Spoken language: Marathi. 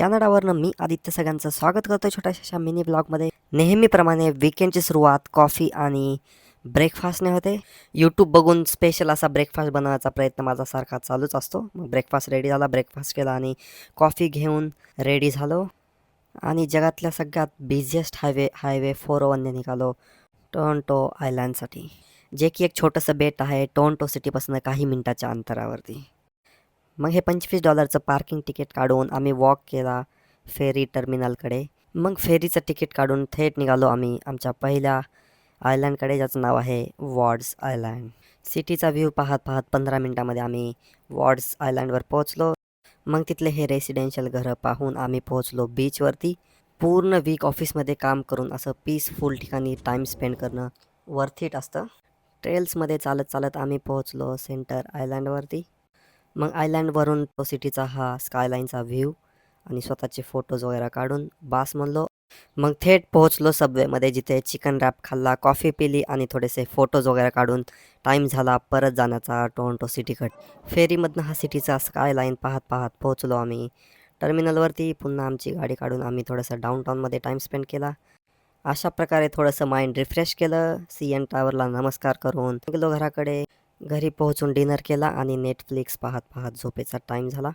कॅनडावरनं मी आदित्य सगळ्यांचं स्वागत करतो छोट्याशा मिनी ब्लॉगमध्ये. नेहमीप्रमाणे वीकेंडची सुरुवात कॉफी आणि ब्रेकफास्टने होते. यूट्यूब बघून स्पेशल असा ब्रेकफास्ट बनवण्याचा प्रयत्न माझा सारखा चालूच असतो. मग ब्रेकफास्ट रेडी झाला, ब्रेकफास्ट केला आणि कॉफी घेऊन रेडी झालो आणि जगातल्या सगळ्यात बिझिएस्ट हायवे 401ने निघालो टोरंटो आयलँडसाठी, जे की एक छोटंसं बेट आहे टोरंटो सिटीपासून काही मिनिटाच्या अंतरावरती. मग हे $25चं पार्किंग तिकीट काढून आम्ही वॉक केला फेरी टर्मिनलकडे. मग फेरीचं तिकीट काढून थेट निघालो आम्ही आमच्या पहिल्या आयलँडकडे, ज्याचं नाव आहे वॉर्ड्स आयलँड. सिटीचा व्ह्यू पाहत पाहत 15 मिनिटामध्ये आम्ही वॉर्ड्स आयलँडवर पोहोचलो. मग तिथले हे रेसिडेन्शियल घरं पाहून आम्ही पोहोचलो बीचवरती. पूर्ण वीक ऑफिसमध्ये काम करून असं पीसफुल ठिकाणी टाईम स्पेंड करणं वर्थ इट असतं. ट्रेल्समध्ये चालत चालत आम्ही पोहोचलो सेंटर आयलँडवरती. मग आयलँडवरून तो सिटीचा हा स्कायलाईनचा व्ह्यू आणि स्वतःचे फोटोज वगैरे काढून बास म्हणलो. मग थेट पोहोचलो सबवेमध्ये, जिथे चिकन रॅप खाल्ला, कॉफी पिली आणि थोडेसे फोटोज वगैरे काढून टाईम झाला परत जाण्याचा टोरंटो सिटीकडे. फेरीमधनं हा सिटीचा स्कायलाईन पाहत पाहत पोहोचलो आम्ही टर्मिनलवरती. पुन्हा आमची गाडी काढून आम्ही थोडंसं डाऊनटाऊनमध्ये टाईम स्पेंड केला. अशा प्रकारे थोडंसं माइंड रिफ्रेश केलं. CN टावरला नमस्कार करून गेलो घराकडे. घरी पोहोचून डिनर केला आणि नेटफ्लिक्स पाहत पाहत झोपेचा टाईम झाला.